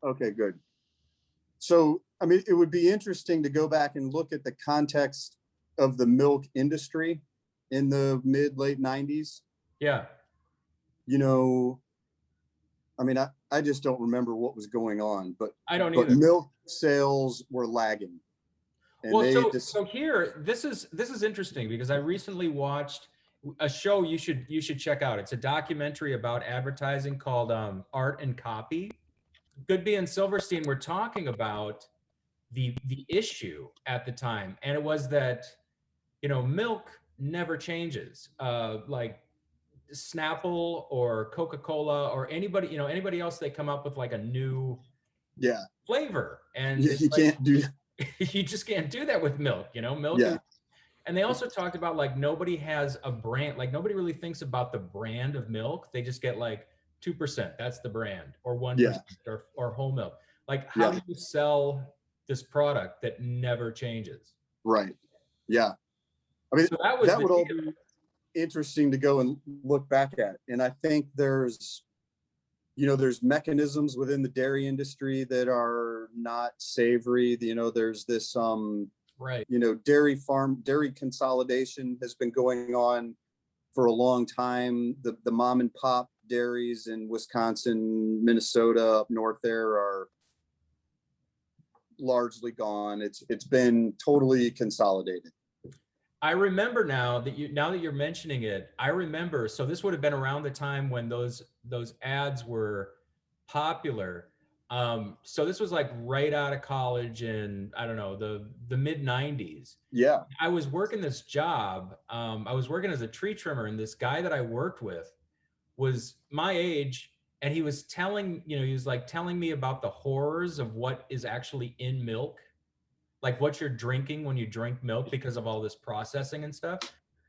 Okay, good. So, I mean, it would be interesting to go back and look at the context of the milk industry in the late 90s. Yeah. You know, I mean, I just don't remember what was going on, I don't but either. milk sales were lagging. And Well, they so here, this is interesting because I recently watched a show you should check out. It's a documentary about advertising called Art and Copy. Goodby and Silverstein were talking about the issue at the time, and it was that milk never changes. Like Snapple or Coca-Cola or anybody else, they come up with like a new yeah, flavor, and yeah, it's you like can't do you just can't do that with milk. Milk is. yeah, And they also talked about like nobody has a brand, like nobody really thinks about the brand of milk. They just get like 2%, that's the brand, or 1%, yeah, or whole milk. Like, how yeah, do you sell this product that never changes? right. Yeah. I mean, So that was that the would all deal. be interesting to go and look back at. And I think there's mechanisms within the dairy industry that are not savory. There's this Right. dairy consolidation has been going on for a long time. The mom and pop dairies in Wisconsin, Minnesota, up north there are largely gone. It's been totally consolidated. I remember now that you're mentioning it, I remember, so this would have been around the time when those ads were popular. So this was like right out of college in, I don't know, the mid 90s. Yeah. I was working this job. I was working as a tree trimmer, and this guy that I worked with was my age, and he was telling me about the horrors of what is actually in milk, like what you're drinking when you drink milk because of all this processing and stuff.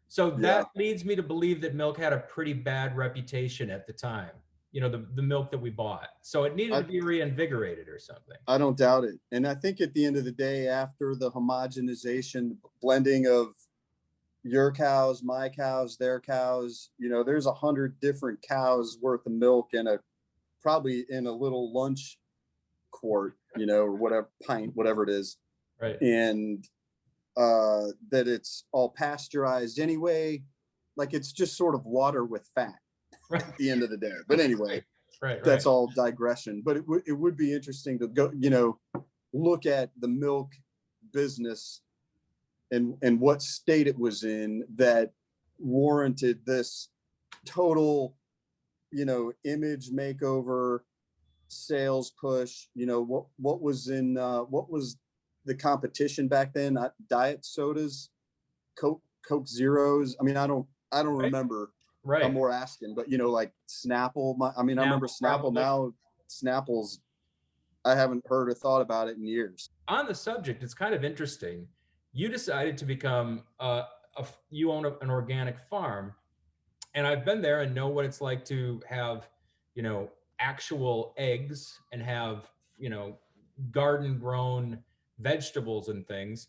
So Yeah. that leads me to believe that milk had a pretty bad reputation at the time. The milk that we bought. So it needed I, to be reinvigorated or something. I don't doubt it. And I think at the end of the day, after the homogenization, blending of your cows, my cows, their cows, there's 100 different cows worth of milk probably in a little lunch quart, or whatever pint, whatever it is. Right. And that it's all pasteurized anyway. Like it's just sort of water with fat Right. at the end of the day. But anyway, right. That's all digression. But it would be interesting to go, look at the milk business and what state it was in that warranted this total, image makeover, sales push. What was the competition back then? Diet sodas, Coke Zeros. I mean, I don't Right. remember. Right. I'm more asking, but like Snapple. I remember Snapple. Probably. Now Snapple's, I haven't heard or thought about it in years. On the subject, it's kind of interesting. You decided to become you own an organic farm, and I've been there and know what it's like to have, actual eggs and have, garden grown vegetables and things.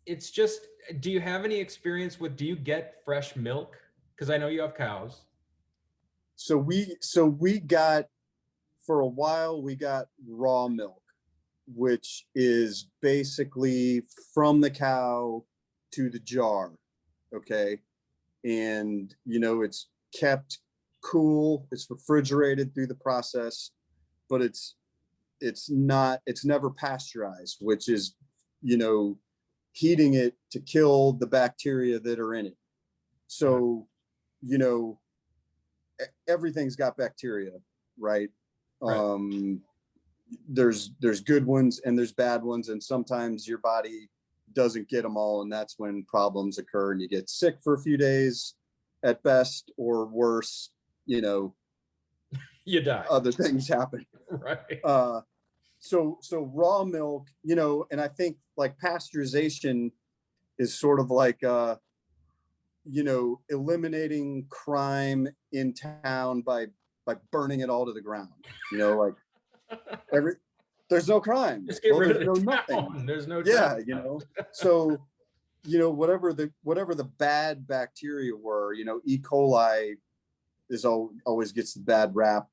It's just, do you have any experience with, do you get fresh milk? Because I know you have cows. So we got, for a while, we got raw milk, which is basically from the cow to the jar. Okay. And, it's kept cool, it's refrigerated through the process, but it's never pasteurized, which is, heating it to kill the bacteria that are in it. So, everything's got bacteria, right? Right. There's good ones and there's bad ones, and sometimes your body doesn't get them all, and that's when problems occur and you get sick for a few days at best, or worse, you die. Other things happen. Right. So raw milk, and I think like pasteurization is sort of like eliminating crime in town by burning it all to the ground. Like there's no crime. Just get rid of there's the no town. nothing. There's no Yeah, town. So whatever the bad bacteria were, E. coli always gets the bad rap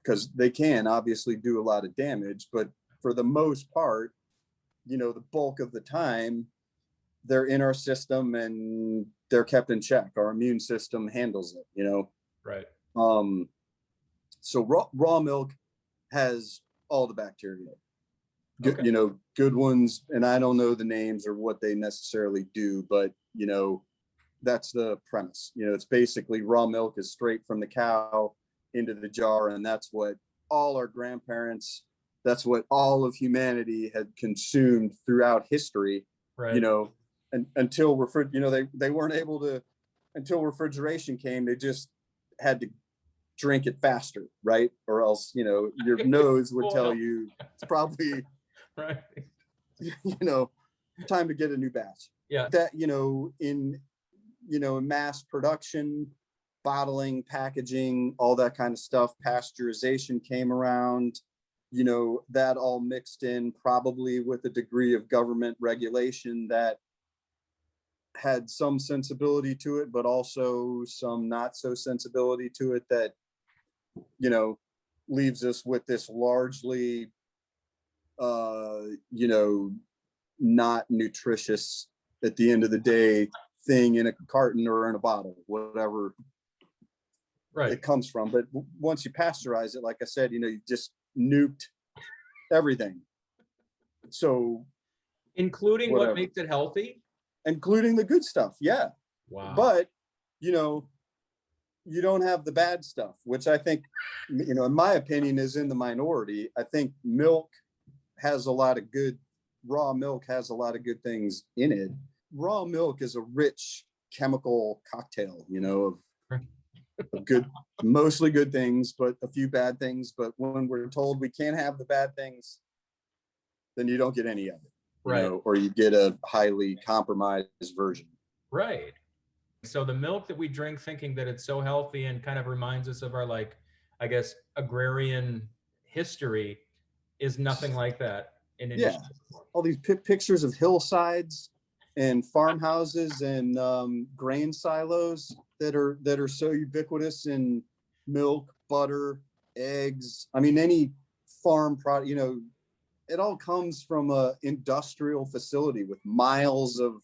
because they can obviously do a lot of damage, but for the most part, the bulk of the time, they're in our system and they're kept in check. Our immune system handles it. Right. So raw milk has all the bacteria. Good, Okay. good ones, and I don't know the names or what they necessarily do, but that's the premise. It's basically raw milk is straight from the cow into the jar, and that's what all our grandparents, that's what all of humanity had consumed throughout history. Right. And until they weren't able to, until refrigeration came, they just had to drink it faster, right? Or else, your nose would tell you it's probably right. Time to get a new batch. Yeah. That, in mass production, bottling, packaging, all that kind of stuff, pasteurization came around, that all mixed in probably with a degree of government regulation that had some sensibility to it, but also some not so sensibility to it, that leaves us with this largely not nutritious at the end of the day thing in a carton or in a bottle, whatever it comes from. But once you pasteurize it, like I said, you just nuked everything. So including whatever. What makes it healthy, including the good stuff. Yeah. Wow. But you don't have the bad stuff, which I think, in my opinion, is in the minority. I think milk has a lot of good, raw milk has a lot of good things in it. Raw milk is a rich chemical cocktail, of good, mostly good things, but a few bad things. But when we're told we can't have the bad things, then you don't get any of it, right? Or you get a highly compromised version. Right. So the milk that we drink thinking that it's so healthy and kind of reminds us of our, I guess, agrarian history is nothing like that in India. Yeah. All these pictures of hillsides and farmhouses and grain silos that are so ubiquitous in milk, butter, eggs. I mean, any farm product, it all comes from a industrial facility with miles of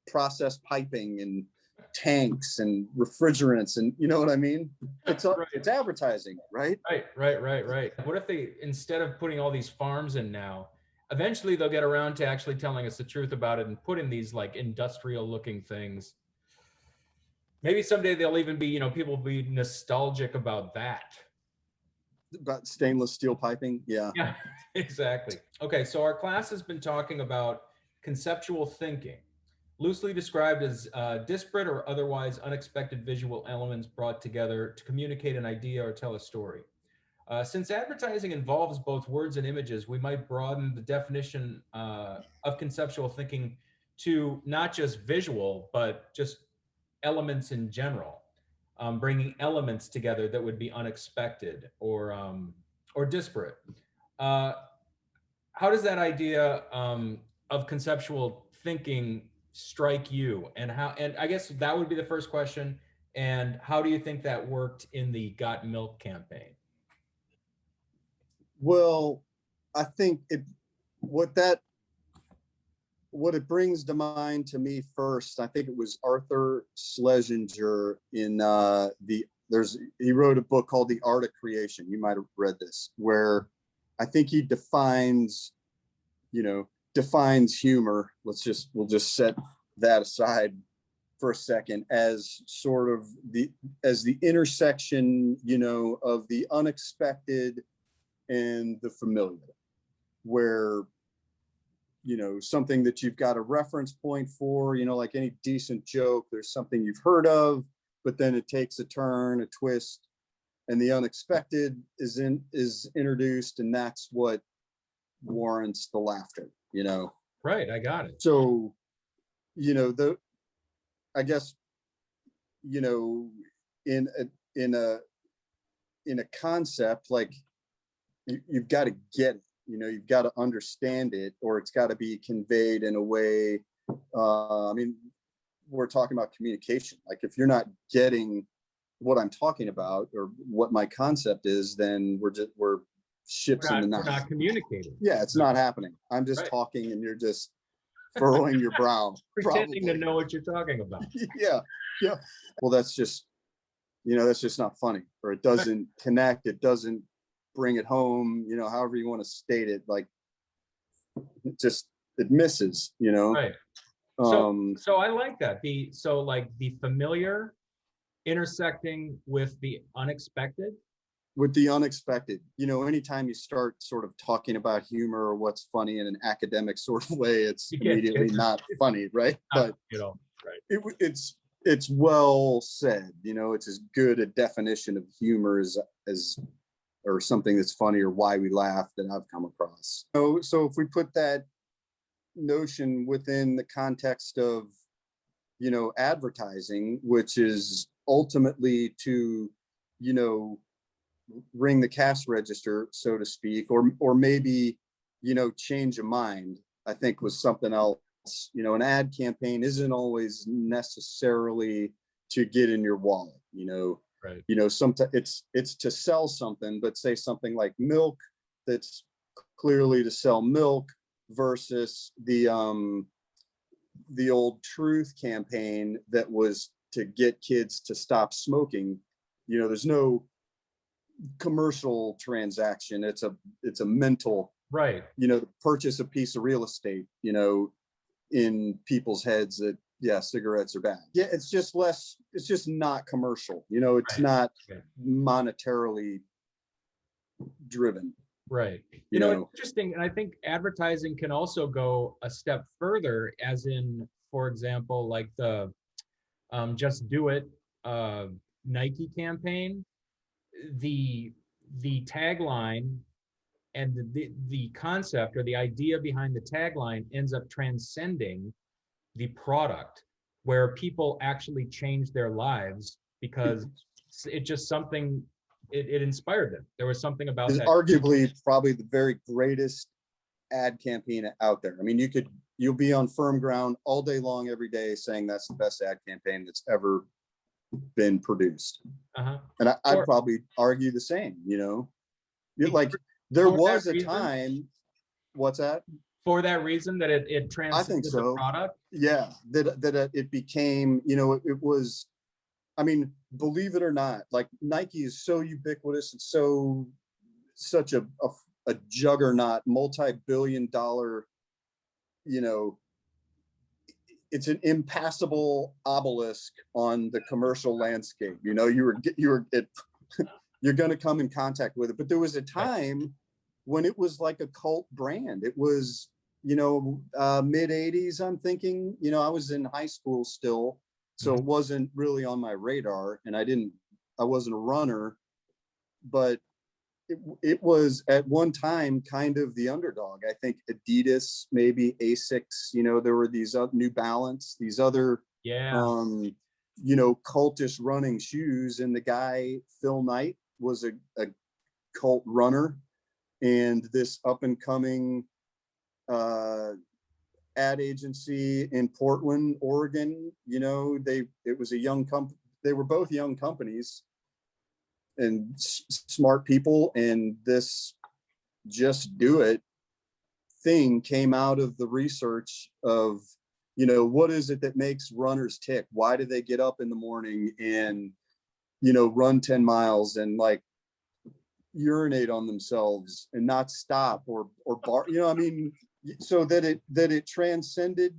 processed piping and tanks and refrigerants, and you know what I mean? It's advertising, right? Right. What if they, instead of putting all these farms in now, eventually they'll get around to actually telling us the truth about it and put in these industrial looking things. Maybe someday they'll even be, people will be nostalgic about that. About stainless steel piping. Yeah, exactly. Okay, so our class has been talking about conceptual thinking, loosely described as disparate or otherwise unexpected visual elements brought together to communicate an idea or tell a story. Since advertising involves both words and images, we might broaden the definition of conceptual thinking to not just visual, but just elements in general, bringing elements together that would be unexpected or disparate. How does that idea of conceptual thinking strike you, and I guess that would be the first question. And how do you think that worked in the Got Milk campaign? Well, I think what it brings to mind to me first, I think it was Arthur Schlesinger in he wrote a book called The Art of Creation. You might have read this, where I think he defines humor. We'll just set that aside for a second as sort of the intersection, of the unexpected and the familiar, where, something that you've got a reference point for, like any decent joke, there's something you've heard of, but then it takes a turn, a twist, and the unexpected is introduced, and that's what warrants the laughter, Right, I got it. So, I guess, in a concept, like, you've got to get it, you've got to understand it, or it's got to be conveyed in a way. I mean, we're talking about communication. Like, if you're not getting what I'm talking about or what my concept is, then we're ships in the We're night. not communicating. Yeah, it's not happening. I'm just Right. talking and you're just furrowing your brow. Pretending Probably. to know what you're talking about. Yeah, yeah. Well, that's just, that's just not funny, or it doesn't connect. It doesn't bring it home, however you want to state it. Like, it misses, Right. So, Um, so I like that. Like the familiar intersecting with the unexpected. with the unexpected, anytime you start sort of talking about humor or what's funny in an academic sort of way, it's You get immediately it. not funny, right? But Right. it's well said. It's as good a definition of humor as or something that's funny or why we laugh that I've come across. So if we put that notion within the context of advertising, which is ultimately to ring the cash register, so to speak, or maybe change a mind, I think was something else. An ad campaign isn't always necessarily to get in your wallet. Right. Sometimes it's to sell something, but say something like milk, that's clearly to sell milk, versus the old Truth campaign that was to get kids to stop smoking. There's no commercial transaction. It's a mental, Right. purchase a piece of real estate, in people's heads that, yeah, cigarettes are bad. Yeah, it's just not commercial. It's Right. not Okay. monetarily driven. Right. It's interesting. And I think advertising can also go a step further, as in, for example, like the Just Do It Nike campaign. The tagline and the concept or the idea behind the tagline ends up transcending the product, where people actually change their lives because it just something, it inspired them. There was something about It's that. arguably probably the very greatest ad campaign out there. I mean, you'll be on firm ground all day long, every day, saying that's the best ad campaign that's ever been produced. Uh-huh. And I'd probably argue the same. Like, there was a time. What's that? For that reason, that it transcended the product. Yeah, that it became, it was. I mean, believe it or not, like, Nike is so ubiquitous and such a juggernaut, multi-billion-dollar, it's an impassable obelisk on the commercial landscape. You're going to come in contact with it. But there was a time when it was like a cult brand. It was, mid 80s, I'm thinking. I was in high school still, so it wasn't really on my radar, and I wasn't a runner, but it was at one time kind of the underdog. I think Adidas, maybe Asics, there were these New Balance, these other cultish running shoes, and the guy Phil Knight was a cult runner, and this up and coming ad agency in Portland, Oregon, it was a young company. They were both young companies and smart people, and this Just Do It thing came out of the research of, what is it that makes runners tick? Why do they get up in the morning and, run 10 miles and like urinate on themselves and not stop or bar, I mean, so that it transcended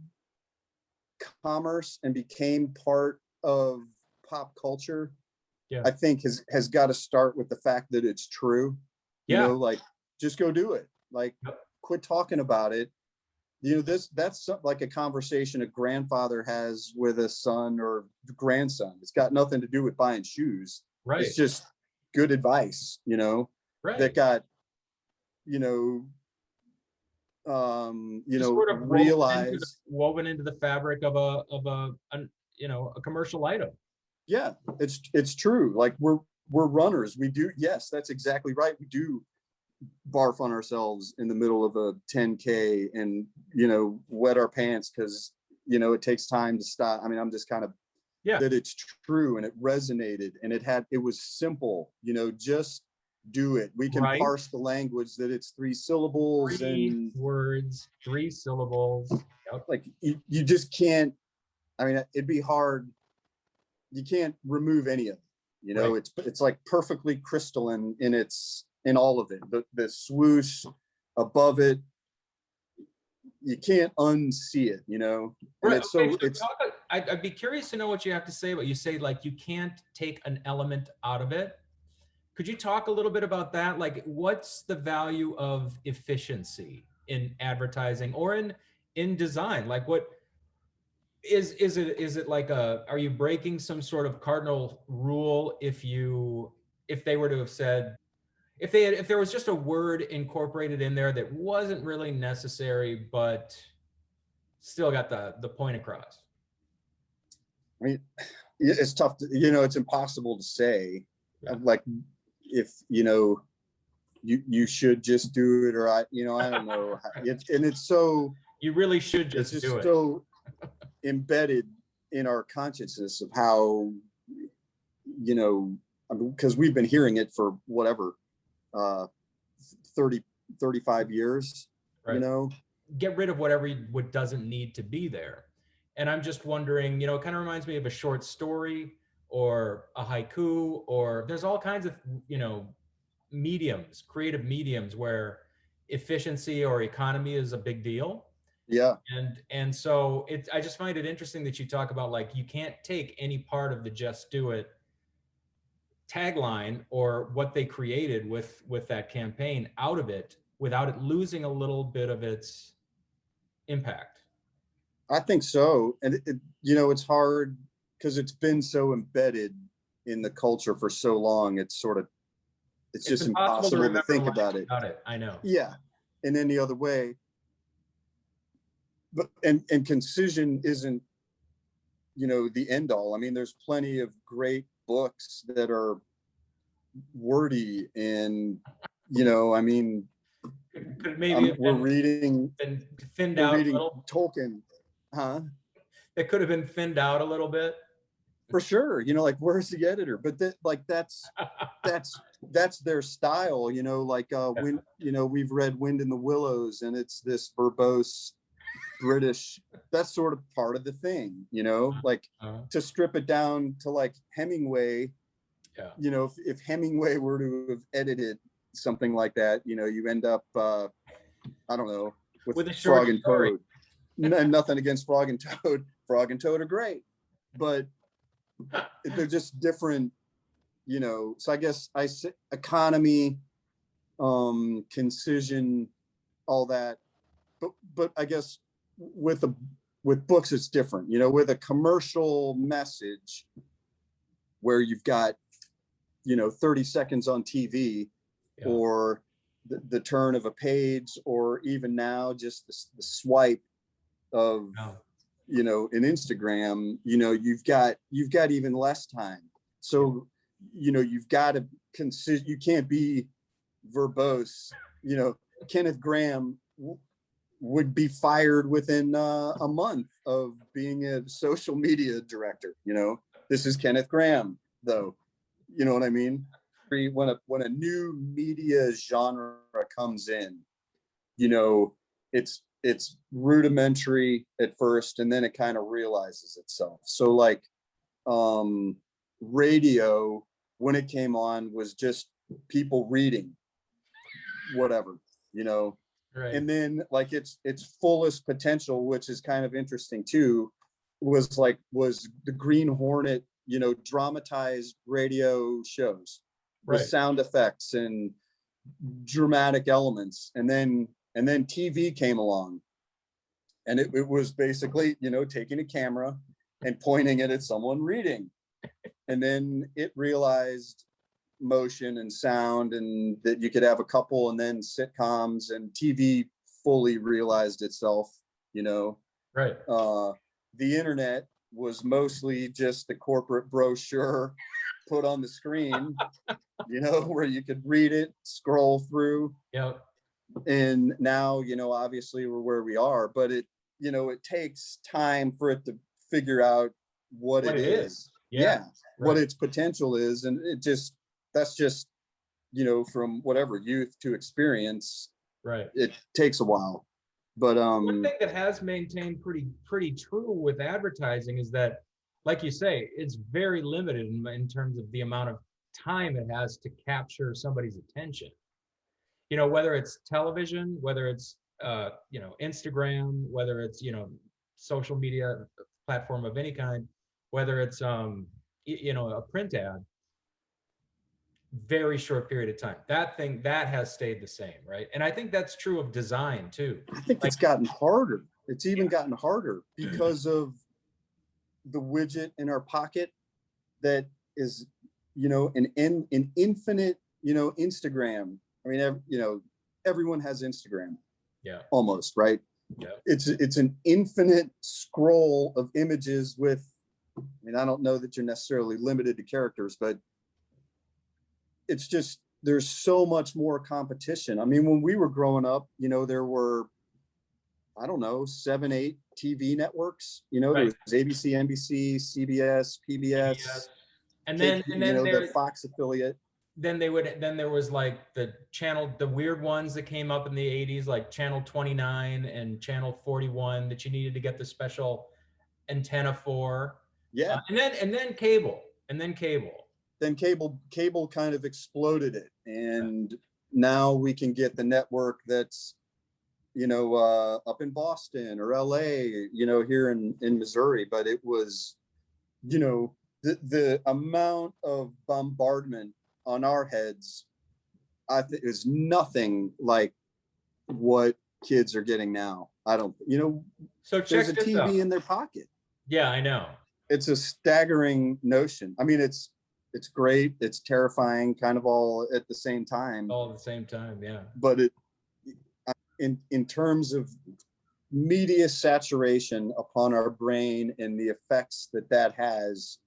commerce and became part of pop culture. I think has got to start with the fact that it's true. Like, just go do it. Like, quit talking about it. That's like a conversation a grandfather has with a son or grandson. It's got nothing to do with buying shoes. Right. It's just good advice, that got, sort of realized woven into the fabric of a commercial item. Yeah, it's true. Like, we're runners. We do. Yes, that's exactly right. We do barf on ourselves in the middle of a 10K and, wet our pants because, it takes time to stop. I mean, I'm just kind of Yeah. that it's true and it resonated and it was simple, just do it. We can Right. parse the language that it's 3 syllables 3 words, 3 syllables. Yep. like you just can't, I mean, it'd be hard. You can't remove any of it. Right. It's like perfectly crystalline in all of it. The swoosh above it, you can't unsee it, and Right. it's Okay. so So it's I'd be curious to know what you have to say, but you say like you can't take an element out of it. Could you talk a little bit about that? Like, what's the value of efficiency in advertising or in design? Like, what is it like are you breaking some sort of cardinal rule if they were to have said if there was just a word incorporated in there that wasn't really necessary but still got the point across? I mean, it's tough to, it's impossible to say. Yeah. Like, if you should just do it, or I don't know. It's so You really should it's just do just it. so embedded in our consciousness of how, because we've been hearing it for whatever, uh 30 35 years, Right. Get rid of what doesn't need to be there. And I'm just wondering, it kind of reminds me of a short story or a haiku, or there's all kinds of, mediums, creative mediums where efficiency or economy is a big deal. yeah. And so I just find it interesting that you talk about like you can't take any part of the just do it tagline or what they created with that campaign out of it without it losing a little bit of its impact. I think so. And it's hard because it's been so embedded in the culture for so long. It's It's just impossible to impossible to remember think life about it. without it. I know. Yeah, in any other way. But and concision isn't, the end all. I mean, there's plenty of great books that are wordy and, I mean, Could maybe have we're been thinned we're out a reading little. Tolkien, huh? It could have been thinned out a little bit. For sure. Like, where's the editor? But that's their style, like when, we've read Wind in the Willows, and it's this verbose British, that's sort of part of the thing, like to strip it down to like Hemingway. Yeah. If Hemingway were to have edited something like that, you end up I don't know, with a short Frog and story. Toad. Nothing against Frog and Toad. Frog and Toad are great, but they're just different, so I guess I say economy, concision, all that. But I guess with books it's different, with a commercial message where you've got 30 seconds on TV, yeah, or the turn of a page, or even now just the swipe of, an Instagram, you've got even less time. So, you've got to consider, you can't be verbose. Kenneth Graham would be fired within a month of being a social media director. This is Kenneth Graham, though. You know what I mean? When a new media genre comes in, it's rudimentary at first, and then it kind of realizes itself. So like, radio, when it came on, was just people reading whatever, right. And then like its fullest potential, which is kind of interesting too, was the Green Hornet, dramatized radio shows with sound effects and dramatic elements. And then TV came along, and it was basically, taking a camera and pointing it at someone reading. And then it realized motion and sound, and that you could have a couple, and then sitcoms, and TV fully realized itself, right. The internet was mostly just the corporate brochure put on the screen, where you could read it, scroll through. Yep. And now, obviously we're where we are, but it takes time for it to figure out what What it it is. is. Yeah. Yeah, what Right. its potential is. And that's just, from whatever youth to experience, Right. it takes a while. But One thing that has maintained pretty true with advertising is that, like you say, it's very limited in terms of the amount of time it has to capture somebody's attention. Whether it's television, whether it's Instagram, whether it's social media platform of any kind, whether it's a print ad, very short period of time. That thing that has stayed the same, right? And I think that's true of design too. I think Like, it's gotten harder. It's even gotten harder because of the widget in our pocket that is, an infinite, Instagram. I mean, everyone has Instagram yeah, almost, right? yeah, It's an infinite scroll of images with, I mean, I don't know that you're necessarily limited to characters, but it's just, there's so much more competition. I mean, when we were growing up, there were, I don't know, 7, 8 TV networks. There right. was ABC, NBC, CBS, PBS, CBS. And then the Fox affiliate. then there was like the weird ones that came up in the 80s, like channel 29 and channel 41, that you needed to get the special antenna for. Yeah. And then cable. And then cable. Then cable kind of exploded it. And now we can get the network that's, up in Boston or LA, here in Missouri. But it was, the amount of bombardment on our heads, I think, is nothing like what kids are getting now. I don't, So there's a check this out. TV in their pocket. Yeah, I know. It's a staggering notion. I mean, it's great. It's terrifying, kind of all at the same time. All at the same time, yeah. But in terms of media saturation upon our brain and the effects that has,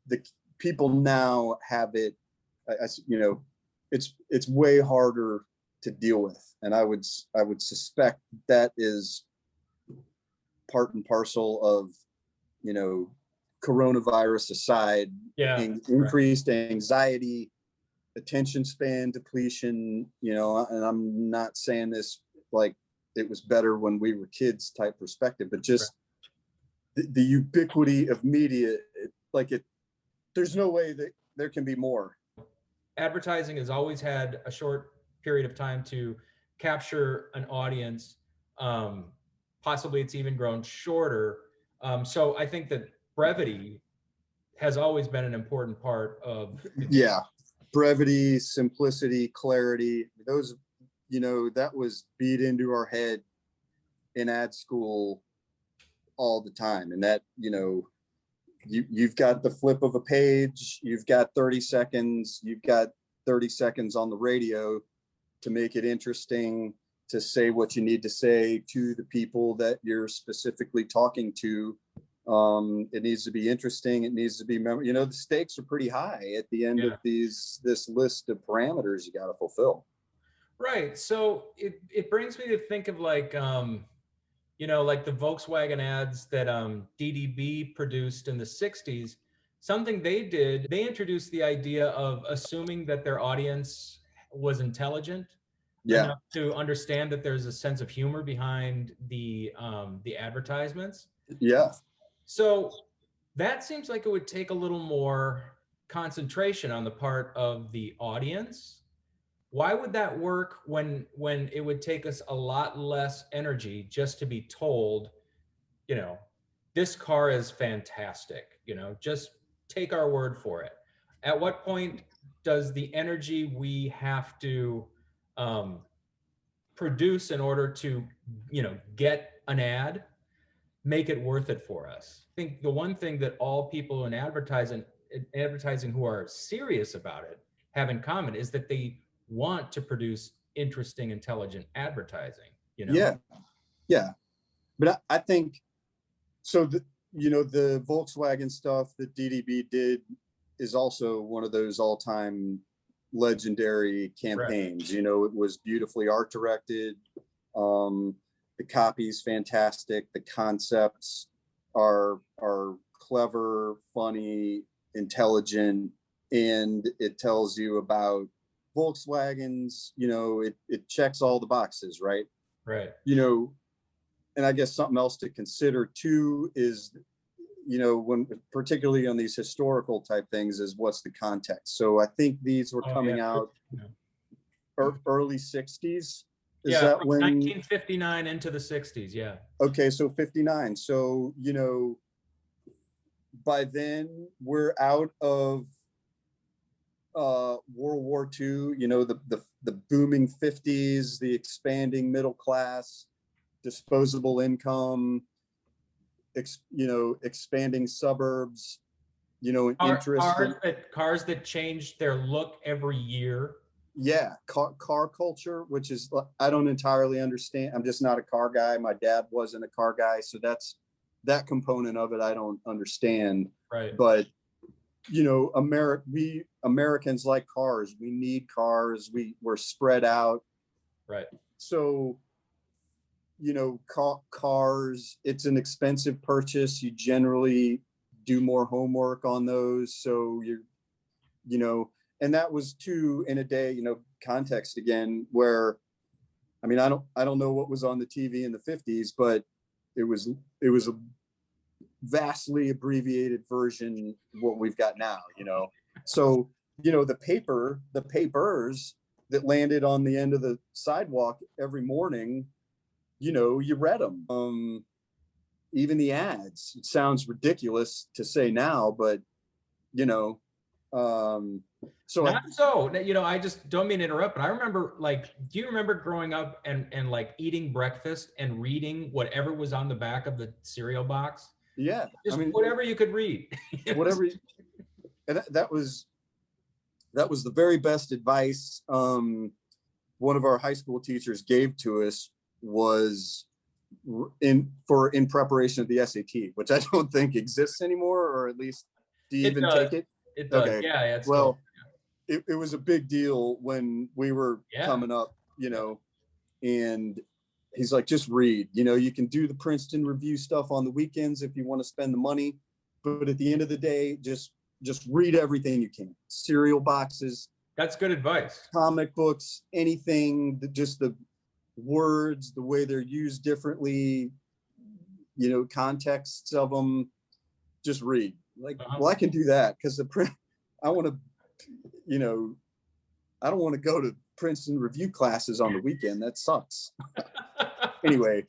the people now have it, it's way harder to deal with. And I would suspect that is part and parcel of, coronavirus aside, Yeah, increased anxiety, attention span depletion, and I'm not saying this like it was better when we were kids type perspective, but just the ubiquity of media, there's no way that there can be more. advertising has always had a short period of time to capture an audience. Possibly it's even grown shorter. So I think that brevity has always been an important part of the game. Yeah, brevity, simplicity, clarity, those, that was beat into our head in ad school all the time. And that, you've got the flip of a page, you've got 30 seconds, you've got 30 seconds on the radio to make it interesting, to say what you need to say to the people that you're specifically talking to. It needs to be interesting. It needs to be, the stakes are pretty high at the end of this list of parameters you got to fulfill. Right. So it brings me to think of like the Volkswagen ads that DDB produced in the 60s. Something they did, they introduced the idea of assuming that their audience was intelligent enough to understand that there's a sense of humor behind the advertisements. Yeah. So that seems like it would take a little more concentration on the part of the audience. Why would that work when it would take us a lot less energy just to be told, this car is fantastic, just take our word for it? At what point does the energy we have to produce in order to, get an ad, make it worth it for us? I think the one thing that all people in advertising who are serious about it have in common is that they want to produce interesting, intelligent advertising. Yeah. But I think so. The Volkswagen stuff that DDB did is also one of those all-time legendary campaigns. It was beautifully art directed. The copy's fantastic. The concepts are clever, funny, intelligent, and it tells you about Volkswagens. It checks all the boxes, right? Right. And I guess something else to consider too is, when particularly on these historical type things, is what's the context. So I think these were Oh, coming yeah. out early 60s. Is Yeah, that from when? 1959 into the 60s. Yeah. Okay, so 59. So, by then we're out of World War II, the booming 50s, the expanding middle class, disposable income, expanding suburbs, interest in, Cars that changed their look every year. yeah, car culture, which is, I don't entirely understand. I'm just not a car guy. My dad wasn't a car guy, so that component of it I don't understand. Right. But we Americans like cars. We need cars. We're spread out. Right. So, cars, it's an expensive purchase. You generally do more homework on those. So you know, and that was too, in a day, context again, where, I mean, I don't know what was on the TV in the 50s, but it was a vastly abbreviated version of what we've got now. So, the papers that landed on the end of the sidewalk every morning, you read them. Even the ads, it sounds ridiculous to say now, but so Not so, I just don't mean to interrupt, but I remember, do you remember growing up and like eating breakfast and reading whatever was on the back of the cereal box? yeah, Just whatever you could read. whatever. And that was the very best advice one of our high school teachers gave to us, was in preparation of the SAT, which I don't think exists anymore, or at least, do you even take it? It does. Okay. Yeah. Well, it was a big deal when we were coming up, and he's like, just read. You can do the Princeton Review stuff on the weekends if you want to spend the money, but at the end of the day, just read everything you can. Cereal boxes. That's good advice. Comic books, anything, just the words, the way they're used differently, contexts of them. Just read. Well, I can do that because I want to, I don't want to go to Princeton Review classes on the weekend. That sucks. Anyway,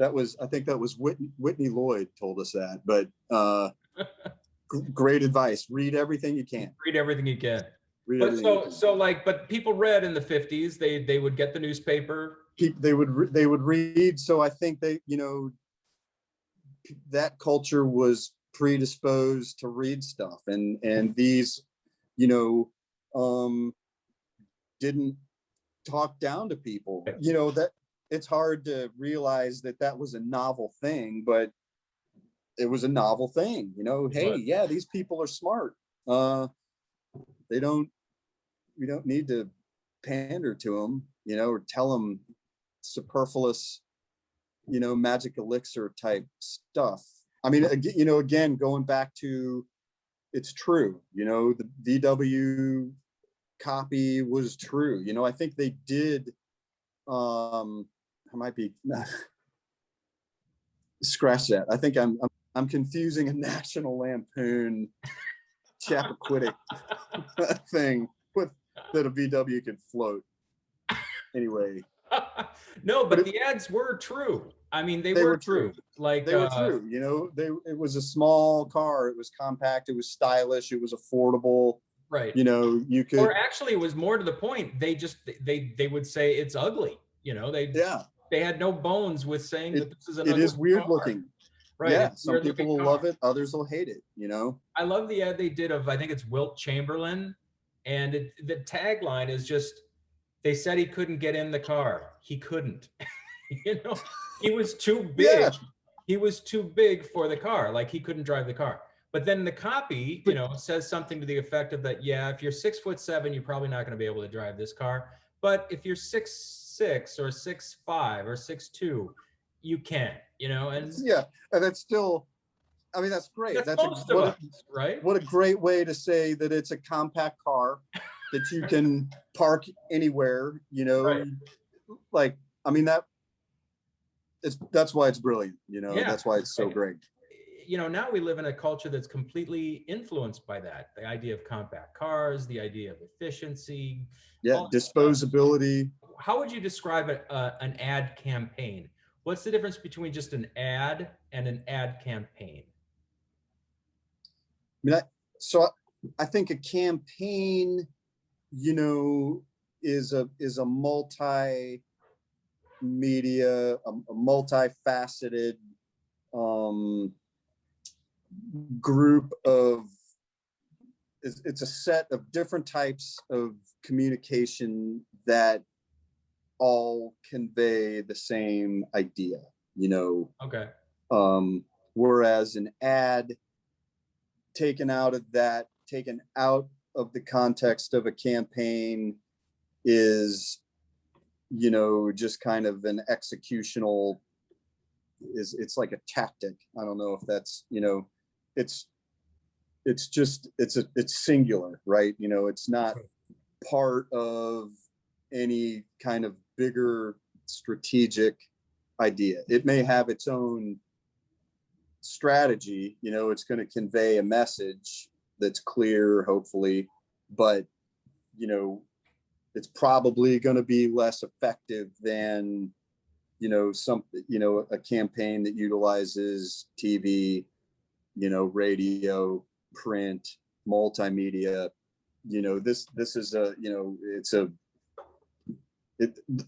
I think that was Whitney Lloyd told us that, but great advice. Read everything you can. Read everything you can. But people read in the 50s. They would get the newspaper. They would read. So I think that culture was predisposed to read stuff, and these, didn't talk down to people. That it's hard to realize that was a novel thing, but it was a novel thing. Hey, yeah, these people are smart. We don't need to pander to them, or tell them superfluous, magic elixir type stuff. I mean, again, going back to, it's true, the VW copy was true. I think they did, I might be scratch that. I think I'm confusing a National Lampoon Chappaquiddick thing with that a VW could float. Anyway. No, but the ads were true. I mean, they were true. They were true. It was a small car. It was compact. It was stylish. It was affordable. Right. You could. Or actually, it was more to the point. They would say it's ugly. They had no bones with saying that this is an ugly. It is weird car. looking. Right. Yeah. Some people will love it. Others will hate it. I love the ad they did of, I think it's Wilt Chamberlain, and the tagline is just, they said he couldn't get in the car. He couldn't. He was too big. Yeah. He was too big for the car. Like, he couldn't drive the car. But then the copy, says something to the effect of that, yeah, if you're 6'7", you're probably not going to be able to drive this car. But if you're 6'6" or 6'5" or 6'2", you can, and yeah, and that's still, I mean, that's great. That's most of us, right? What a great way to say that it's a compact car that you can park anywhere, Right. like, I mean, that's why it's brilliant, Yeah. that's why it's so great. Now we live in a culture that's completely influenced by that. The idea of compact cars, the idea of efficiency. Yeah, disposability. How would you describe an ad campaign? What's the difference between just an ad and an ad campaign? I mean, I think a campaign, is a multimedia, a multifaceted group of, it's a set of different types of communication that all convey the same idea, Okay. whereas an ad taken out of the context of a campaign is, just kind of an executional, it's like a tactic. I don't know if that's, it's singular, right? It's not part of any kind of bigger strategic idea. It may have its own strategy, it's going to convey a message that's clear, hopefully, but it's probably going to be less effective than a campaign that utilizes TV, radio, print, multimedia. This is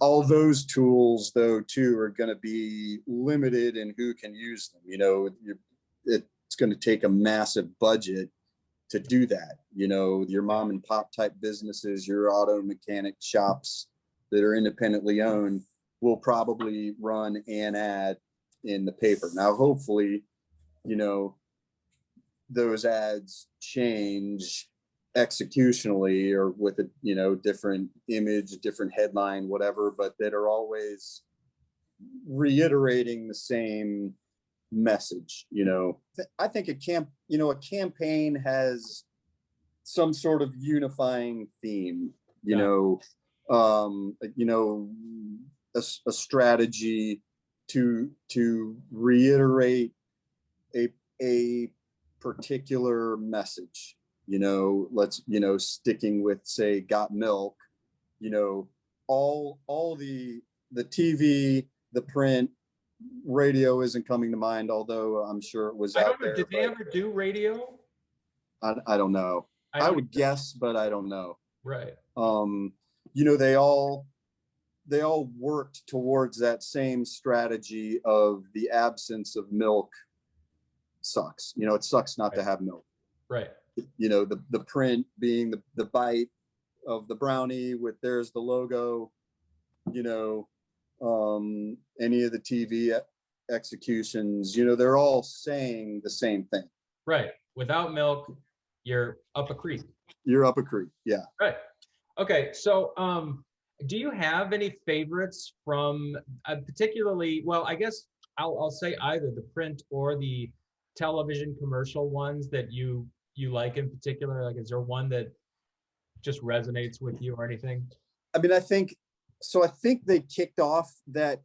all those tools, though, too, are going to be limited in who can use them. It's going to take a massive budget to do that. Your mom and pop type businesses, your auto mechanic shops that are independently owned will probably run an ad in the paper. Now, hopefully, those ads change executionally or with a different image, different headline, whatever, but that are always reiterating the same message. I think a campaign has some sort of unifying theme, a strategy to reiterate a particular message. Sticking with, say, got milk, all the TV, the print, radio isn't coming to mind, although I'm sure it was out there. Did they ever do radio? I don't know. I would guess, but I don't know. Right. They all worked towards that same strategy of the absence of milk sucks. It sucks not to have milk. Right. The print being the bite of the brownie with there's the logo, any of the TV executions, they're all saying the same thing. Right. Without milk, you're up a creek. You're up a creek. Yeah. Right. Okay. So, do you have any favorites from particularly, well, I guess I'll say either the print or the television commercial ones that you like in particular? Like, is there one that just resonates with you or anything? I mean, I think they kicked off that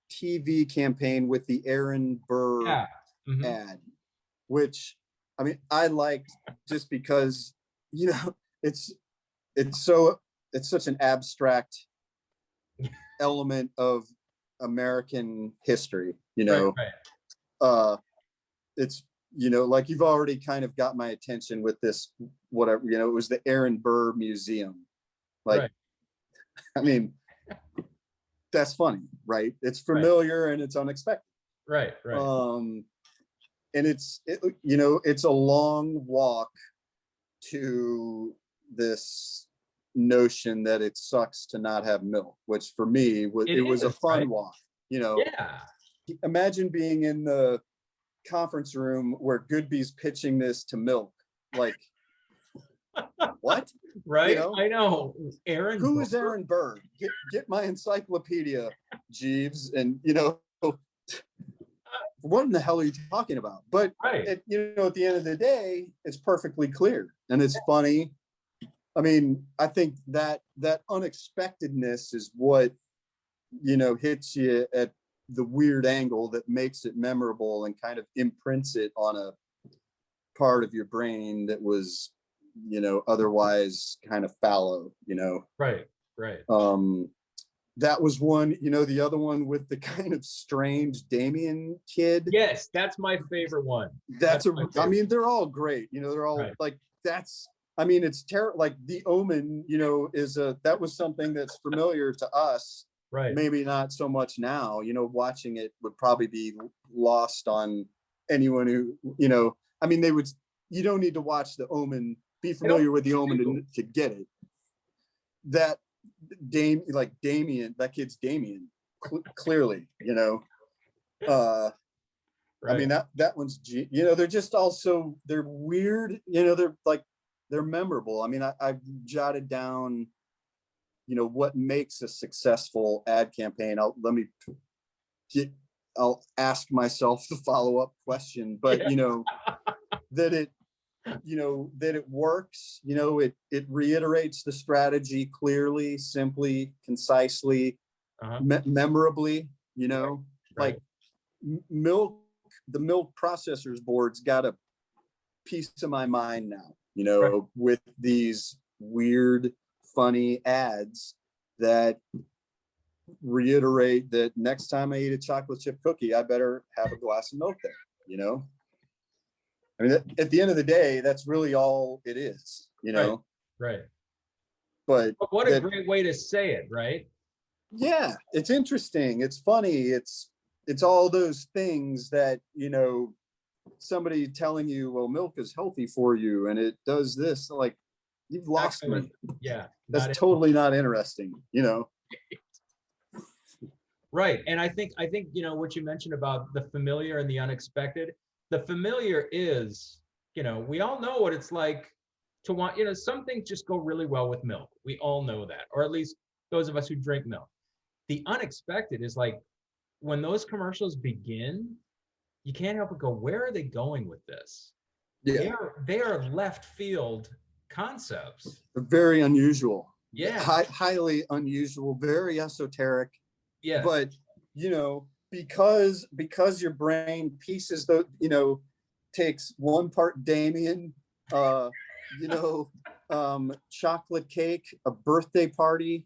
TV campaign with the Aaron Burr ad, which, I mean, I liked just because, it's such an abstract element of American history, Right. It's, like, you've already kind of got my attention with this, whatever, it was the Aaron Burr Museum. Like, right. I mean, that's funny, right? It's familiar, right, and it's unexpected. Right. And it's a long walk to this notion that it sucks to not have milk, which for me was a fun walk. Yeah. Imagine being in the conference room where Goodby's pitching this to milk. Like, what? Right. I know. Who is Aaron Burr? Get my encyclopedia, Jeeves. And what in the hell are you talking about? But Right. at the end of the day, it's perfectly clear and it's funny. I mean, I think that unexpectedness is what, hits you at the weird angle that makes it memorable and kind of imprints it on a part of your brain that was, otherwise kind of fallow. Right. Right. That was one. The other one with the kind of strange Damien kid. Yes, that's my favorite one. I mean, they're all great. They're all Right. like, I mean, it's terrible. Like The Omen, that was something that's familiar to us. Right. Maybe not so much now. Watching it would probably be lost on anyone who, I mean, you don't need to watch The Omen, be familiar with The Omen to get it. That Damien, that kid's Damien, clearly, Right. I mean, that one's, they're just also, they're weird, they're memorable. I mean, I've jotted down, what makes a successful ad campaign. I'll ask myself the follow-up question, but that it works, it reiterates the strategy clearly, simply, concisely, memorably, Right. like the milk processors board's got a piece of my mind now, Right. with these weird, funny ads that reiterate that next time I eat a chocolate chip cookie, I better have a glass of milk there, I mean, at the end of the day, that's really all it is, Right. But what a great way to say it, right? Yeah, it's interesting. It's funny. It's all those things that, somebody telling you, well, milk is healthy for you and it does this, like, you've lost me. Yeah. That's totally not interesting, Right. And I think, what you mentioned about the familiar and the unexpected, the familiar is, we all know what it's like to want, some things just go really well with milk. We all know that, or at least those of us who drink milk. The unexpected is like when those commercials begin, you can't help but go, where are they going with this? Yeah. They are left field concepts. They're very unusual. Yeah. Highly unusual, very esoteric. Yes. But, because your brain pieces takes one part Damien, chocolate cake, a birthday party,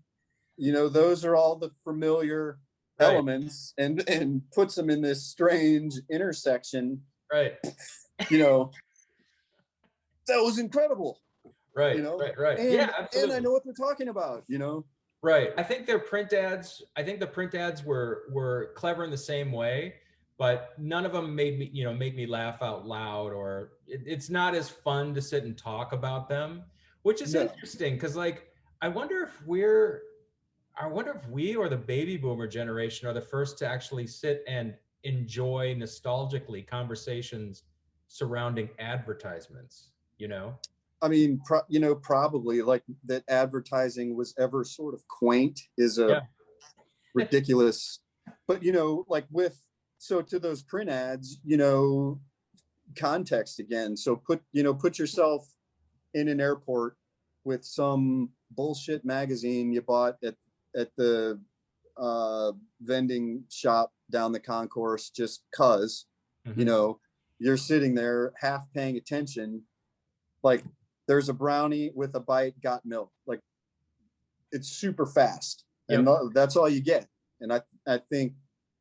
those are all the familiar elements, and puts them in this strange intersection. Right. That was incredible. Right. Right. And, yeah, absolutely. And I know what they're talking about, Right. I think the print ads were clever in the same way, but none of them made me laugh out loud, or it's not as fun to sit and talk about them, which is interesting because, like, I wonder if we or the baby boomer generation are the first to actually sit and enjoy nostalgically conversations surrounding advertisements, I mean, probably, like, that advertising was ever sort of quaint is a ridiculous, but, like to those print ads, context again. So put yourself in an airport with some bullshit magazine you bought at the vending shop down the concourse, just cause, you're sitting there half paying attention, like, there's a brownie with a bite, got milk. Like, it's super fast, and that's all you get. And I think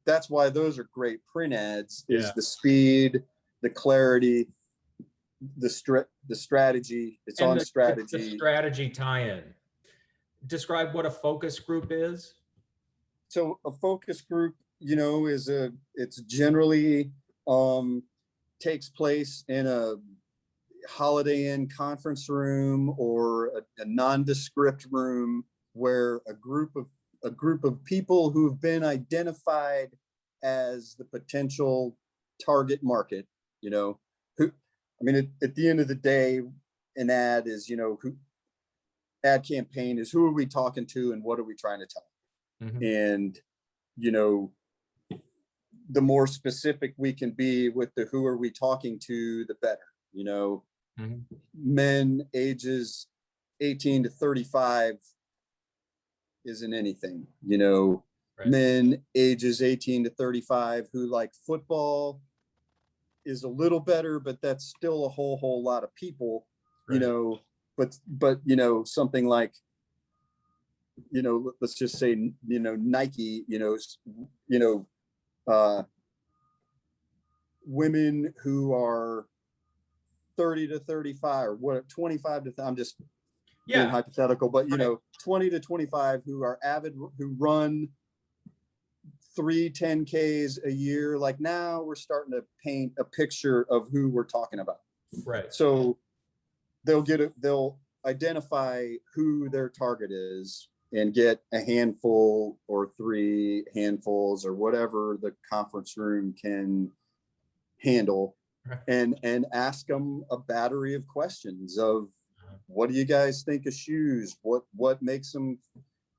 that's why those are great print ads, is the speed, the clarity, the strategy. It's on strategy. The strategy tie-in. Describe what a focus group is. So a focus group, it's generally takes place in a Holiday Inn conference room or a nondescript room where a group of people who've been identified as the potential target market, who, I mean, at the end of the day, an ad is, ad campaign is, who are we talking to and what are we trying to tell? And, the more specific we can be with the who are we talking to, the better. Mhm. Men ages 18 to 35 isn't anything. Right. Men ages 18 to 35 who like football is a little better, but that's still a whole lot of people. Right. But something like, let's just say, Nike, uh, women who are 30 to 35 or what, 25 to, I'm just being Yeah. hypothetical, but Right. 20 to 25 who are avid, who run 3 10Ks a year. Like now we're starting to paint a picture of who we're talking about. Right. So they'll identify who their target is and get a handful or 3 handfuls or whatever the conference room can handle, Right. and ask them a battery of questions of, what do you guys think of shoes? What makes them,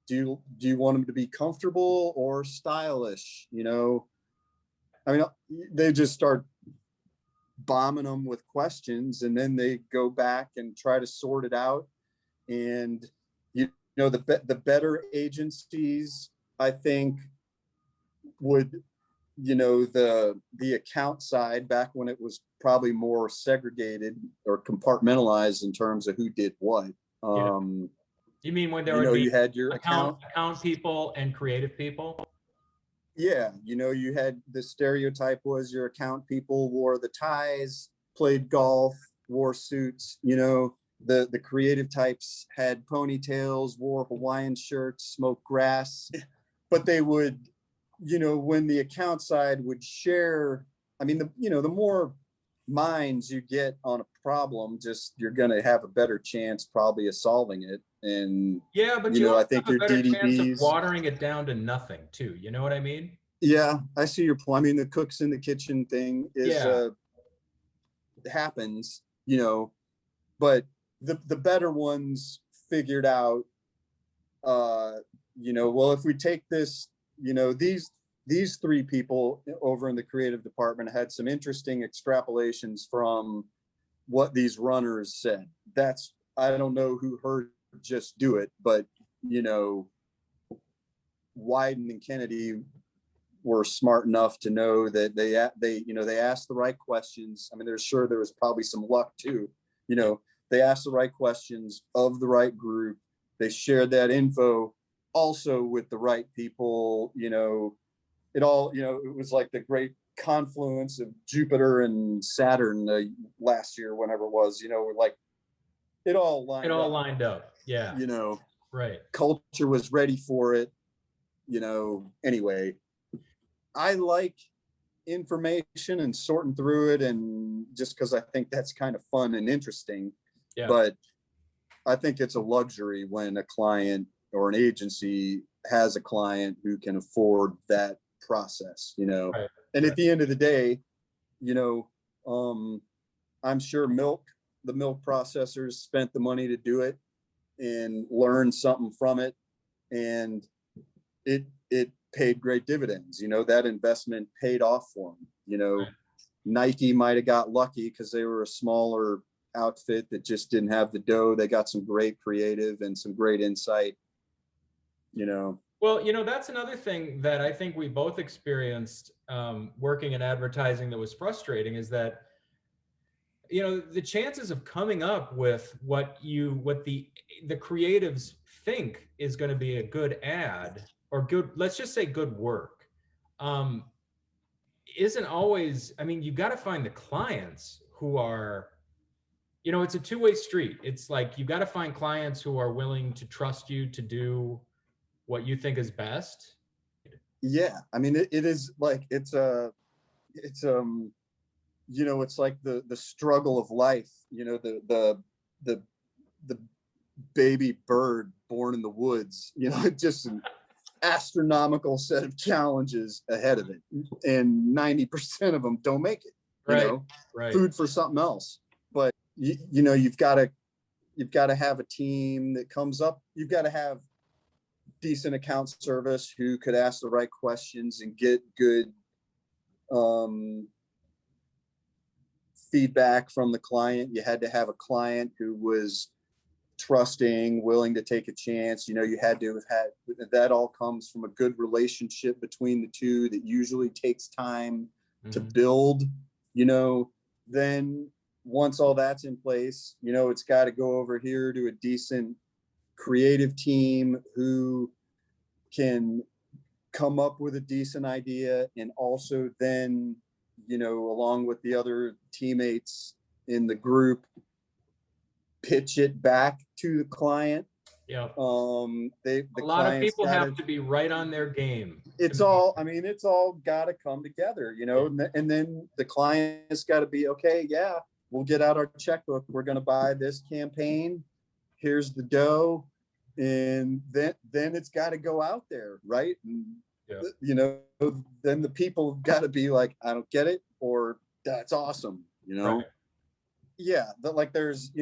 do you want them to be comfortable or stylish? I mean, they just start bombing them with questions, and then they go back and try to sort it out. And the better agencies, I think, would, the account side, back when it was probably more segregated or compartmentalized in terms of who did what. Yeah. um You mean when there would be you had your account. account people and creative people? Yeah, you had, the stereotype was your account people wore the ties, played golf, wore suits. The creative types had ponytails, wore Hawaiian shirts, smoked grass. But they would, when the account side would share, I mean, the more minds you get on a problem, just you're going to have a better chance probably of solving it. And Yeah, but you I also think have a your better chance of DDBs. watering it down to nothing too. You know what I mean? Yeah, I see your point. I mean, the cooks in the kitchen thing is, Yeah. happens, but the better ones figured out, well, if we take this, these 3 people over in the creative department had some interesting extrapolations from what these runners said. That's, I don't know who heard just do it, but Wyden and Kennedy were smart enough to know that they asked the right questions. I mean, there was probably some luck too. They asked the right questions of the right group. They shared that info also with the right people. It all, it was like the great confluence of Jupiter and Saturn last year, whenever it was. Like it all It lined all up. lined up. Yeah. You know, Right. culture was ready for it. Anyway, I like information and sorting through it, and just because I think that's kind of fun and interesting. Yeah. But I think it's a luxury when a client or an agency has a client who can afford that process. Right. And Right. at the end of the day, you know I'm sure the milk processors spent the money to do it and learned something from it, and it paid great dividends. That investment paid off for them. Right. Nike might have got lucky because they were a smaller outfit that just didn't have the dough. They got some great creative and some great insight. Well, that's another thing that I think we both experienced working in advertising that was frustrating is that, the chances of coming up with what the creatives think is going to be a good ad or good, let's just say good work, um, isn't always, I mean, you got to find the clients who are, it's a two-way street. It's like, you got to find clients who are willing to trust you to do what you think is best. Yeah, I mean, it is like, it's it's like the struggle of life. The the baby bird born in the woods. Just an astronomical set of challenges ahead of it, and 90% of them don't make it. Right. Right. Food for something else. But you've got to have a team that comes up. You've got to have decent account service who could ask the right questions and get good um, feedback from the client. You had to have a client who was trusting, willing to take a chance. You had to have had that. All comes from a good relationship between the two that usually takes time to build. Then once all that's in place, it's got to go over here to a decent creative team who can come up with a decent idea, and also then, along with the other teammates in the group, pitch it back to the client. Yeah. The A lot of people gotta, have to be right on their game. it's all got to come together, and then the client's got to be okay. Yeah, we'll get out our checkbook. We're going to buy this campaign. Here's the dough. And then it's got to go out there. Right. And, then the people got to be like, I don't get it, or that's awesome. Right. Yeah. Like there's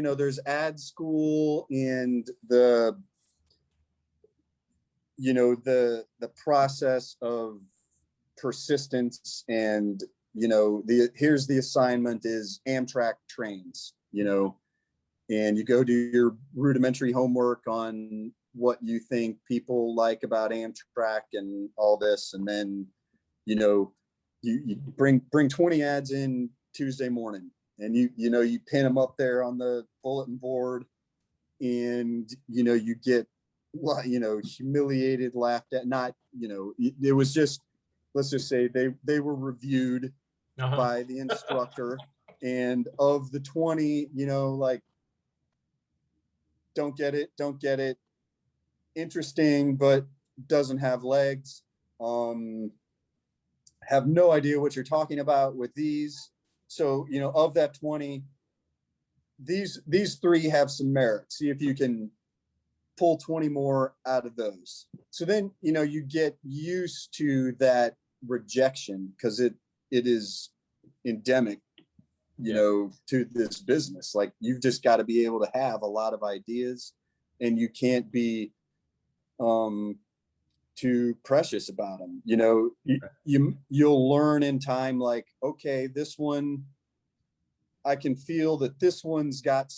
ad school, and the process of persistence, and here's the assignment is Amtrak trains, and you go do your rudimentary homework on what you think people like about Amtrak and all this, and then you bring 20 ads in Tuesday morning, and you pin them up there on the bulletin board, and you get humiliated, laughed at. Not it was just, let's just say they were reviewed by the instructor, and of the 20, like, don't get it, interesting but doesn't have legs, have no idea what you're talking about with these. So of that 20, these 3 have some merit. See if you can pull 20 more out of those. So then you get used to that rejection, because it is endemic to this business. Like, you've just got to be able to have a lot of ideas, and you can't be too precious about them. You'll learn in time, like, okay, this one, I can feel that this one's got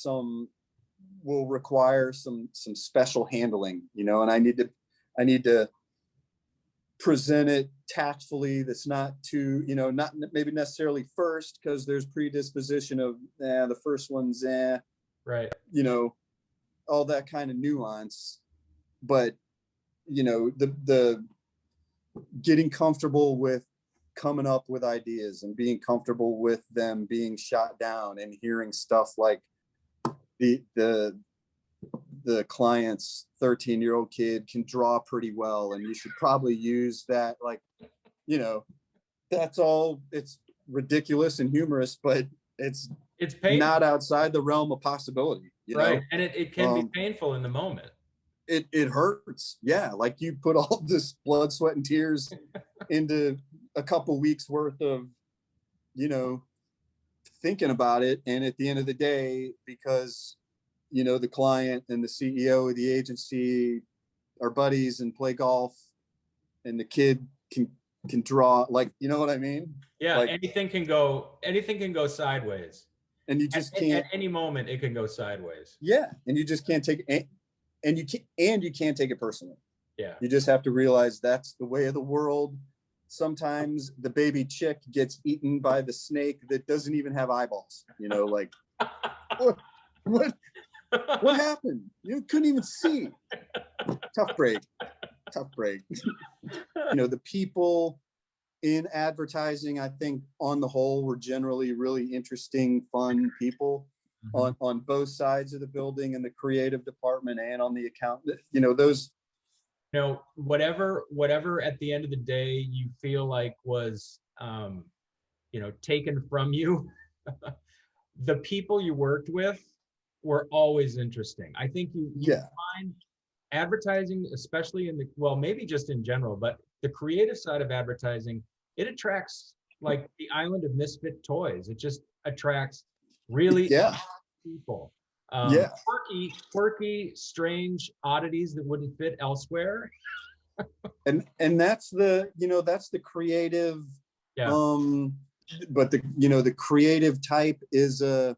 will require some special handling, and I need to present it tactfully. That's not too, not maybe necessarily first, because there's predisposition of the first one's right, all that kind of nuance. But the getting comfortable with coming up with ideas, and being comfortable with them being shot down, and hearing stuff like the client's 13-year-old kid can draw pretty well, and you should probably use that. Like, that's all. It's ridiculous and humorous, but it's painful. Not outside the realm of possibility, right. And it can be painful in the moment. It hurts. Yeah. Like, you put all this blood, sweat, and tears into a couple weeks worth of, thinking about it. And at the end of the day, because, the client and the CEO of the agency are buddies and play golf, and the kid can draw, like, you know what I mean? Yeah. Like, anything can go sideways. And you just can't, at any moment it can go sideways. Yeah. And you just can't take it. And you can't take it personally. Yeah. You just have to realize that's the way of the world. Sometimes the baby chick gets eaten by the snake that doesn't even have eyeballs. Like, what happened? You couldn't even see. Tough break. The people in advertising, I think on the whole, were generally really interesting, fun people. On both sides of the building, in the creative department and on the account, those, whatever at the end of the day you feel like was taken from you, the people you worked with were always interesting. I think you find advertising, especially maybe just in general, but the creative side of advertising, it attracts like the island of misfit toys. It just attracts really people. Quirky, strange oddities that wouldn't fit elsewhere. And that's the creative Yeah. But the creative type is a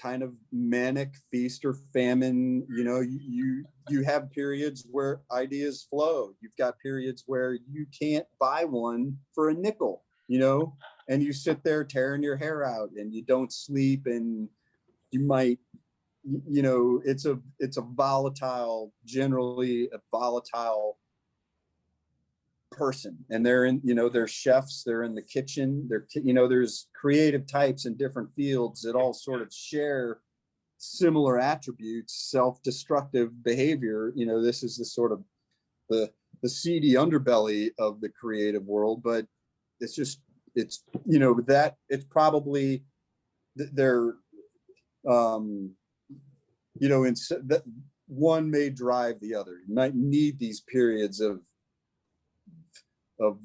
kind of manic feast or famine. You have periods where ideas flow. You've got periods where you can't buy one for a nickel, and you sit there tearing your hair out and you don't sleep, and you might, it's a volatile, generally a volatile person, and they're chefs, they're in the kitchen, there's creative types in different fields that all sort of share similar attributes, self-destructive behavior. This is the sort of the seedy underbelly of the creative world, but that it's probably they're that one may drive the other. You might need these periods of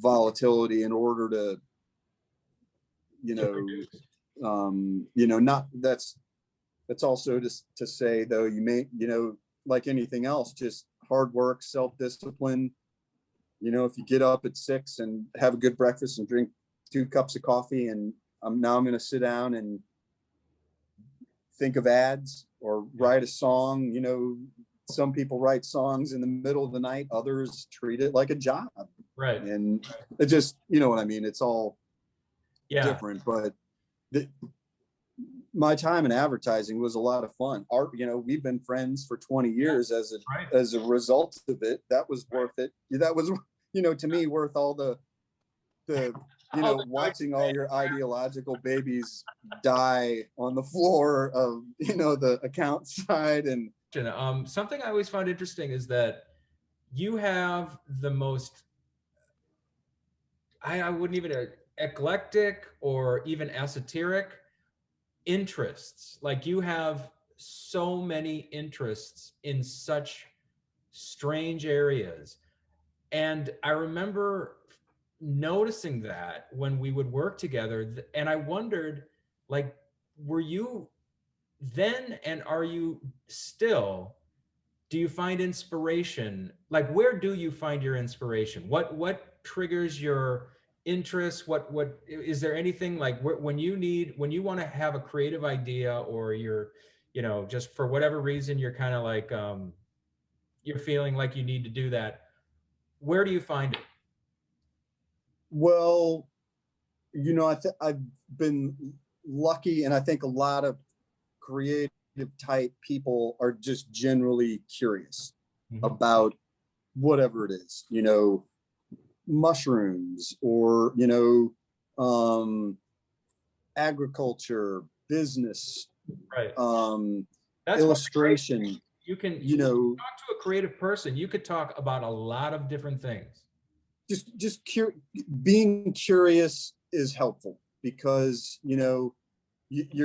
volatility in order to not that's also to say, though, you may, like anything else, just hard work, self-discipline. If you get up at 6 and have a good breakfast and drink 2 cups of coffee, and I'm going to sit down and think of ads or write a song. Some people write songs in the middle of the night, others treat it like a job. Right. And it just, what I mean? It's all different, but my time in advertising was a lot of fun. Art, we've been friends for 20 years as a result of it. That was worth it. That was, to me, worth all the watching all your ideological babies die on the floor of, the account side. And something I always found interesting is that you have the most, I wouldn't even eclectic or even esoteric interests. Like, you have so many interests in such strange areas. And I remember noticing that when we would work together, and I wondered, like, were you then, and are you still, do you find inspiration? Like, where do you find your inspiration? What triggers your interest? What is there anything like when you want to have a creative idea, or you're, just for whatever reason, you're kind of like, you're feeling like you need to do that, where do you find it? Well, I've been lucky, and I think a lot of creative type people are just generally curious about whatever it is, mushrooms, or, agriculture, business, Right. That's illustration. You can talk to a creative person. You could talk about a lot of different things. Just being curious is helpful, because you're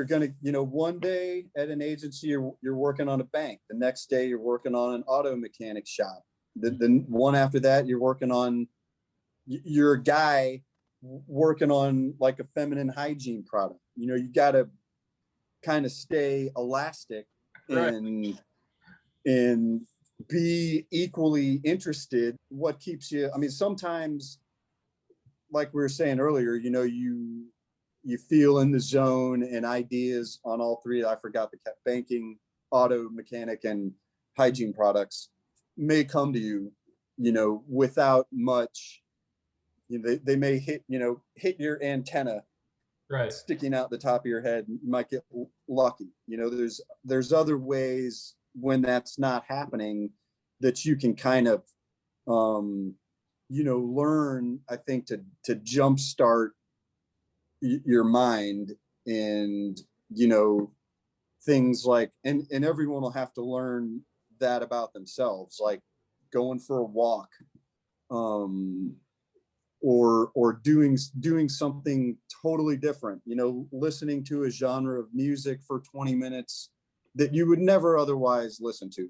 gonna, one day at an agency you're working on a bank, the next day you're working on an auto mechanic shop, the one after that you're a guy working on like a feminine hygiene product. You got to kind of stay elastic, right, and be equally interested. What keeps you, I mean, sometimes, like we were saying earlier, you feel in the zone, and ideas on all three, I forgot the banking, auto mechanic, and hygiene products may come to you, without much, they may hit your antenna sticking out the top of your head. You might get lucky. There's other ways when that's not happening that you can kind of learn, I think, to jumpstart your mind. And things like, and everyone will have to learn that about themselves, like going for a walk, or doing something totally different, listening to a genre of music for 20 minutes that you would never otherwise listen to,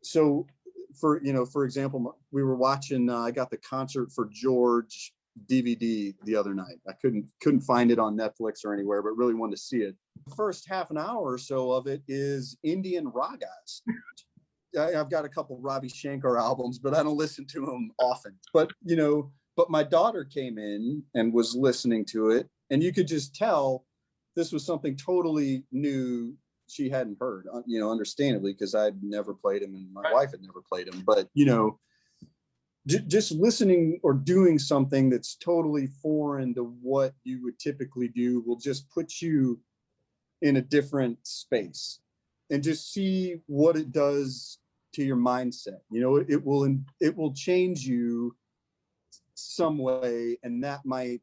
so for example, we were watching, I got the Concert for George DVD the other night. I couldn't find it on Netflix or anywhere, but really wanted to see it. The first half an hour or so of it is Indian ragas. I've got a couple Ravi Shankar albums, but I don't listen to them often. But but my daughter came in and was listening to it, and you could just tell this was something totally new she hadn't heard. Understandably, because I'd never played him and my wife had never played him. But just listening or doing something that's totally foreign to what you would typically do will just put you in a different space, and just see what it does to your mindset. It will change you some way, and that might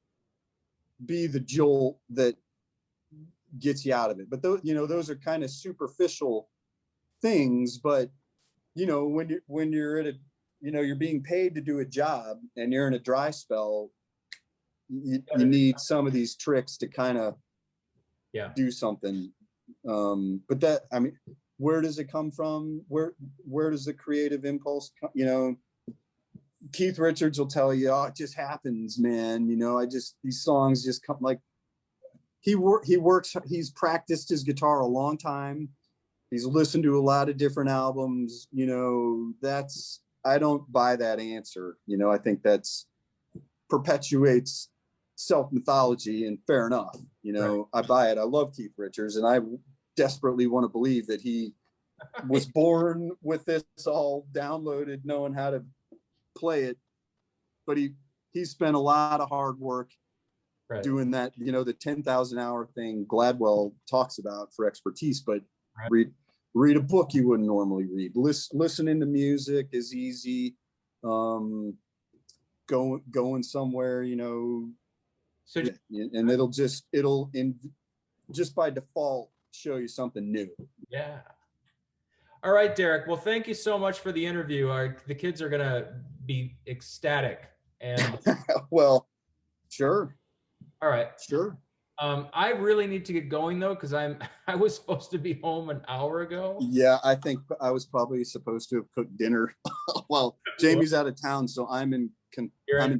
be the jolt that gets you out of it. But those are kind of superficial things. But when you're at a you're being paid to do a job and you're in a dry spell, you need some of these tricks to kind of do something. But that, I mean, where does it come from? Where does the creative impulse come? Keith Richards will tell you, oh, it just happens, man. These songs just come. Like he's practiced his guitar a long time. He's listened to a lot of different albums. I don't buy that answer. I think that's perpetuates self-mythology, and fair enough. I buy it. I love Keith Richards, and I desperately want to believe that he was born with this all downloaded, knowing how to play it. But he spent a lot of hard work doing that, the 10,000 hour thing Gladwell talks about for expertise. But read a book you wouldn't normally read. Listening to music is easy. Going somewhere, So, and it'll just by default show you something new. Yeah. All right, Derek. Well, thank you so much for the interview. The kids are gonna be ecstatic. And well, sure. All right. Sure. I really need to get going though, because I was supposed to be home an hour ago. Yeah, I think I was probably supposed to have cooked dinner. Well, Jamie's out of town, so I'm in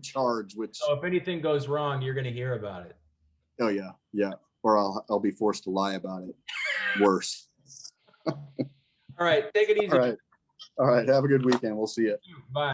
charge. Which, so if anything goes wrong, you're going to hear about it. Oh yeah, or I'll be forced to lie about it. Worse. All right, take it easy. All right. Have a good weekend. We'll see you. Bye.